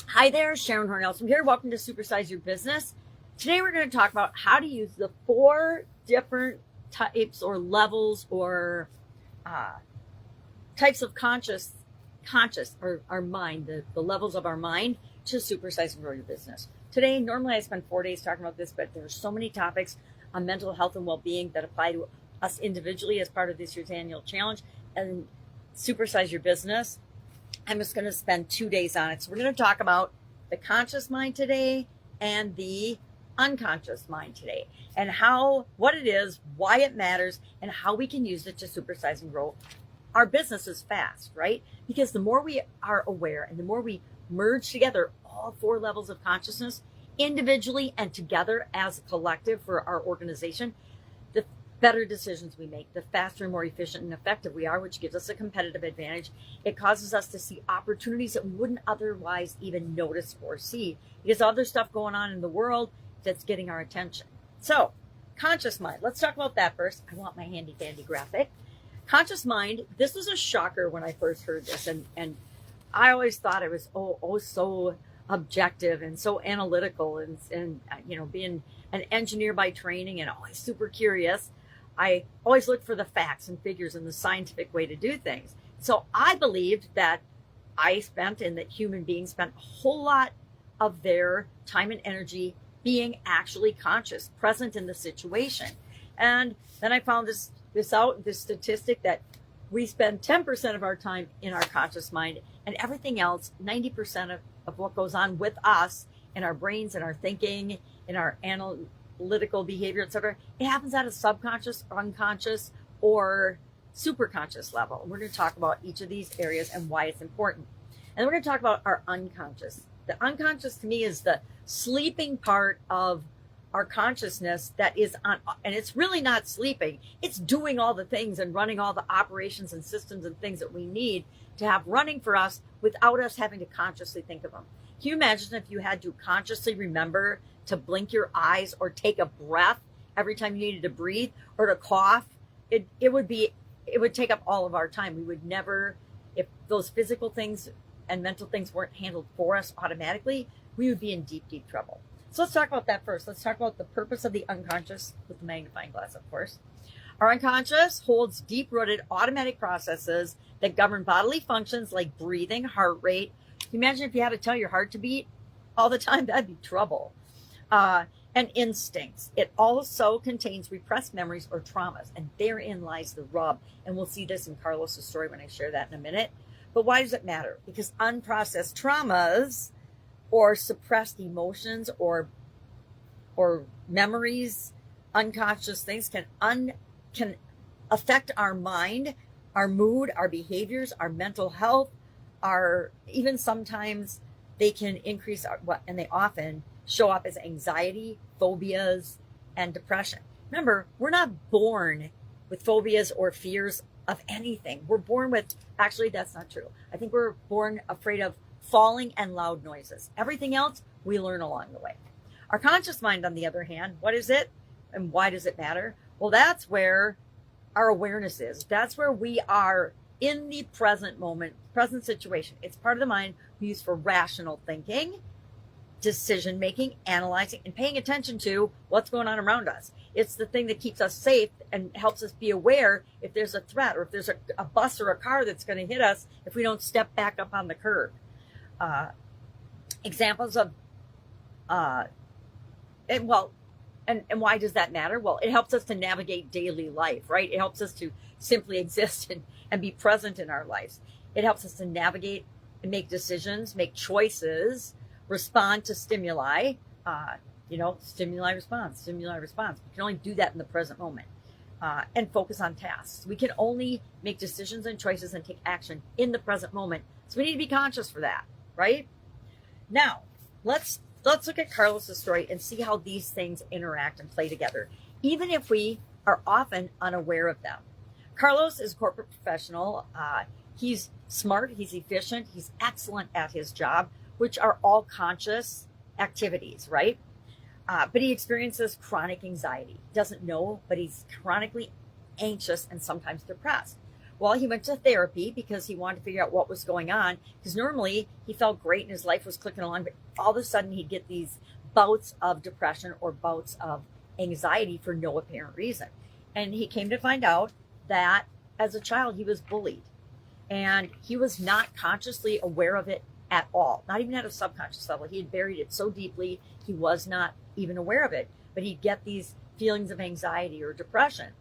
Hi there, Sharon Horne-Ellstrom here. Welcome to Supersize Your Business. Today we're going to talk about how to use the 4 different types or levels or types of conscious or our mind, the levels of our mind to supersize and grow your business. Today, normally I spend 4 days talking about this, but there's so many topics on mental health and well-being that apply to us individually as part of this year's annual challenge and Supersize Your Business. I'm just going to spend 2 days on it. So we're going to talk about the conscious mind today and the unconscious mind today, and what it is, why it matters, and how we can use it to supersize and grow our businesses fast, right? Because the more we are aware and the more we merge together all 4 levels of consciousness individually and together as a collective for our organization, the better decisions we make, the faster and more efficient and effective we are, which gives us a competitive advantage. It causes us to see opportunities that we wouldn't otherwise even notice or see because other stuff going on in the world that's getting our attention. So, conscious mind. Let's talk about that first. I want my handy dandy graphic. Conscious mind, this was a shocker when I first heard this, and I always thought it was so objective and so analytical, and being an engineer by training and always super curious, I always looked for the facts and figures and the scientific way to do things. So I believed that that human beings spent a whole lot of their time and energy being actually conscious, present in the situation. And then I found this statistic that we spend 10% of our time in our conscious mind, and everything else, 90% of what goes on with us in our brains, in our thinking, in our analytical behavior, etc., it happens at a subconscious, unconscious, or superconscious level. We're going to talk about each of these areas and why it's important. And then we're going to talk about our unconscious. The unconscious to me is the sleeping part of our consciousness that is on, and it's really not sleeping. It's doing all the things and running all the operations and systems and things that we need to have running for us without us having to consciously think of them. Can you imagine if you had to consciously remember to blink your eyes or take a breath every time you needed to breathe or to cough? It would take up all of our time. We would never, if those physical things and mental things weren't handled for us automatically, we would be in deep, deep trouble. So let's talk about that first. Let's talk about the purpose of the unconscious with the magnifying glass, of course. Our unconscious holds deep-rooted automatic processes that govern bodily functions like breathing, heart rate. Can you imagine if you had to tell your heart to beat all the time? That'd be trouble. And instincts. It also contains repressed memories or traumas, and therein lies the rub. And we'll see this in Carlos's story when I share that in a minute. But why does it matter? Because unprocessed traumas or suppressed emotions or memories, unconscious things can affect our mind, our mood, our behaviors, our mental health, even sometimes they can increase and they often show up as anxiety, phobias, and depression. Remember, we're not born with phobias or fears of anything. We're born with, actually, that's not true. I think we're born afraid of falling and loud noises. Everything else, we learn along the way. Our conscious mind, on the other hand, what is it and why does it matter? Well, that's where our awareness is. That's where we are in the present moment, present situation. It's part of the mind we use for rational thinking, decision making, analyzing, and paying attention to what's going on around us. It's the thing that keeps us safe and helps us be aware if there's a threat or if there's a bus or a car that's going to hit us if we don't step back up on the curb. Examples of and why does that matter? Well, it helps us to navigate daily life, right? It helps us to simply exist and be present in our lives. It helps us to navigate and make decisions, make choices, respond to stimuli, stimuli response. We can only do that in the present moment, and focus on tasks. We can only make decisions and choices and take action in the present moment. So we need to be conscious for that, right? Now, let's look at Carlos's story and see how these things interact and play together, even if we are often unaware of them. Carlos is a corporate professional. He's smart, he's efficient, he's excellent at his job, which are all conscious activities, right? But he experiences chronic anxiety. Doesn't know, but he's chronically anxious and sometimes depressed. Well, he went to therapy because he wanted to figure out what was going on. Because normally he felt great and his life was clicking along, but all of a sudden he'd get these bouts of depression or bouts of anxiety for no apparent reason. And he came to find out that as a child he was bullied, and he was not consciously aware of it at all, not even at a subconscious level. He had buried it so deeply he was not even aware of it, but he'd get these feelings of anxiety or depression.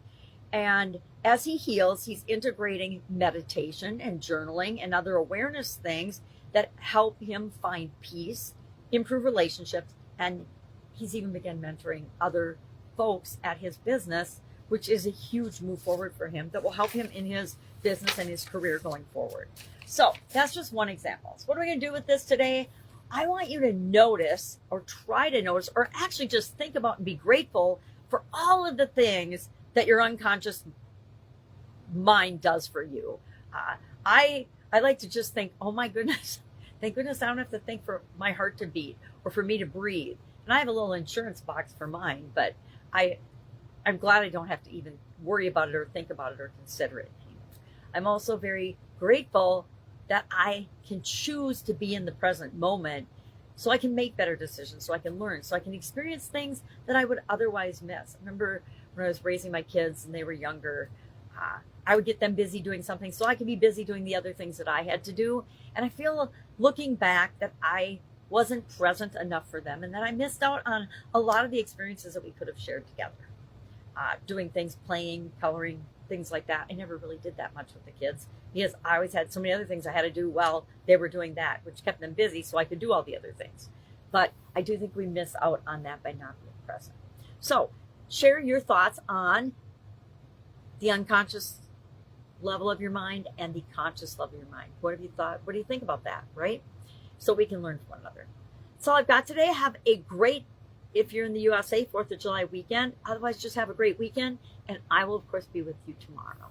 And as he heals, he's integrating meditation and journaling and other awareness things that help him find peace, improve relationships, and he's even begun mentoring other folks at his business, which is a huge move forward for him that will help him in his business and his career going forward. So that's just one example. So what are we going to do with this today? I want you to notice, or try to notice, or actually just think about and be grateful for all of the things that your unconscious mind does for you. I like to just think, oh my goodness, thank goodness I don't have to think for my heart to beat or for me to breathe. And I have a little insurance box for mine, but I'm glad I don't have to even worry about it or think about it or consider it anymore. I'm also very grateful that I can choose to be in the present moment so I can make better decisions, so I can learn, so I can experience things that I would otherwise miss. I remember when I was raising my kids and they were younger, I would get them busy doing something so I could be busy doing the other things that I had to do. And I feel, looking back, that I wasn't present enough for them and that I missed out on a lot of the experiences that we could have shared together. Doing things, playing, coloring, things like that. I never really did that much with the kids because I always had so many other things I had to do while they were doing that, which kept them busy so I could do all the other things. But I do think we miss out on that by not being present. So share your thoughts on the unconscious level of your mind and the conscious level of your mind. What have you thought? What do you think about that, right? So we can learn from one another. That's all I've got today. Have a great, if you're in the USA, 4th of July weekend. Otherwise, just have a great weekend. And I will, of course, be with you tomorrow.